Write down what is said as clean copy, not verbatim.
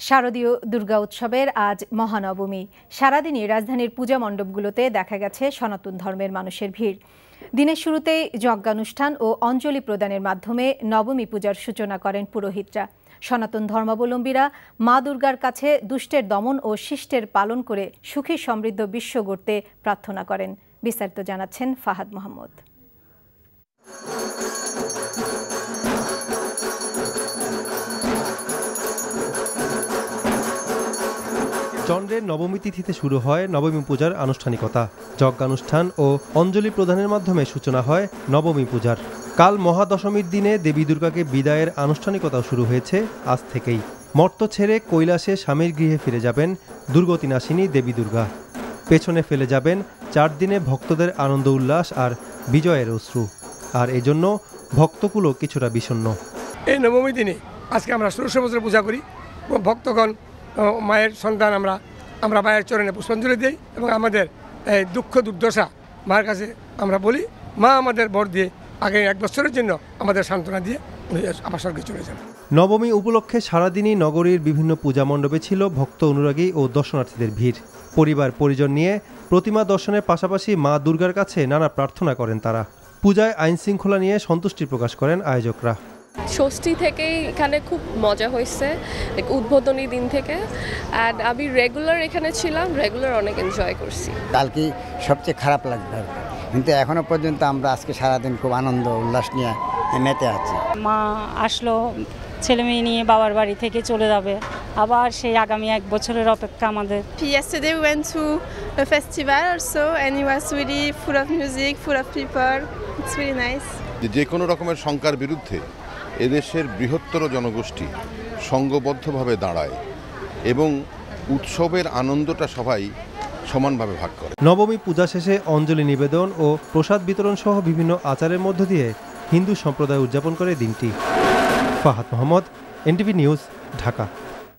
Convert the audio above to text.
শারদীয় দুর্গা উৎসবের আজ মহানবমী। সারাদিনই রাজধানীর পূজা মণ্ডপগুলোতে দেখা গেছে সনাতন ধর্মের মানুষের ভিড়। দিনের শুরুতেই যজ্ঞানুষ্ঠান ও অঞ্জলি প্রদানের মাধ্যমে নবমী পূজার সূচনা করেন পুরোহিতরা। সনাতন ধর্মাবলম্বীরা মা দুর্গার কাছে দুষ্টের দমন ও শিষ্টের পালন করে সুখী সমৃদ্ধ বিশ্ব গড়তে প্রার্থনা করেন। বিস্তারিত জানাচ্ছেন ফাহাদ মোহাম্মদ। চন্দ্রের নবমী তিথিতে শুরু হয় নবমী পূজার আনুষ্ঠানিকতা। যজ্ঞানুষ্ঠান ও অঞ্জলি প্রদানের মাধ্যমে সূচনা হয় নবমী পূজার। কাল মহাদশমীর দিনে দেবী দুর্গাকে বিদায়ের আনুষ্ঠানিকতাও শুরু হয়েছে আজ থেকেই। মর্ত ছেড়ে কৈলাসে স্বামীর গৃহে ফিরে যাবেন দুর্গতিনাশিনী দেবী দুর্গা। পেছনে ফেলে যাবেন 4 দিনে ভক্তদের আনন্দ উল্লাস আর বিজয়ের অশ্রু। আর এজন্য ভক্তকুলও কিছুটা বিষণ্ণ। এই নবমী দিনে আজকে আমরা ষোড়শ বছর পূজা করি। ভক্তগণ মায়ের সন্তান আমরা মায়ের চরণে পুষ্পাঞ্জলি দিই এবং আমাদের দুঃখ দুর্দশা মায়ের কাছে আমরা বলি। মা আমাদের বর দিয়ে আগে 1 বছরের জন্য আমাদের সান্ত্বনা দিয়ে আবার স্বর্গে চলে যান। নবমী উপলক্ষে সারাদিনই নগরীর বিভিন্ন পূজা মণ্ডপে ছিল ভক্ত অনুরাগী ও দর্শনার্থীদের ভিড়। পরিবার পরিজন নিয়ে প্রতিমা দর্শনের পাশাপাশি মা দুর্গার কাছে নানা প্রার্থনা করেন তারা। পূজায় আইন শৃঙ্খলা নিয়ে সন্তুষ্টি প্রকাশ করেন আয়োজকরা। ষষ্ঠী থেকেই এখানে খুব মজা হয়েছে, উদ্বোধনী দিন থেকে। অ্যান্ড আমি রেগুলার এখানে ছিলাম, রেগুলার অনেক এনজয় করছি। কালকে সবচেয়ে খারাপ লাগবে, কিন্তু এখনো পর্যন্ত আমরা আজকে সারাদিন খুব আনন্দ উল্লাস নিয়ে মেতে আছি। মা আসলো, ছেলে মেয়ে নিয়ে বাবার বাড়ি থেকে চলে যাবে, আবার সেই আগামী 1 বছরের অপেক্ষা আমাদের। Yesterday we went to a festival also and it was really full of music, full of people. It's really nice. যে কোনো রকমের শঙ্কার বিরুদ্ধে এদেশের বৃহত্তর জনগোষ্ঠী সংঘবদ্ধভাবে দাঁড়ায় এবং উৎসবের আনন্দটা সবাই সমানভাবে ভাগ করে। নবমী পূজা শেষে অঞ্জলি নিবেদন ও প্রসাদ বিতরণ সহ বিভিন্ন আচারের মধ্য দিয়ে হিন্দু সম্প্রদায় উদযাপন করে দিনটি। Fahad Mohammad, NTV news, Dhaka.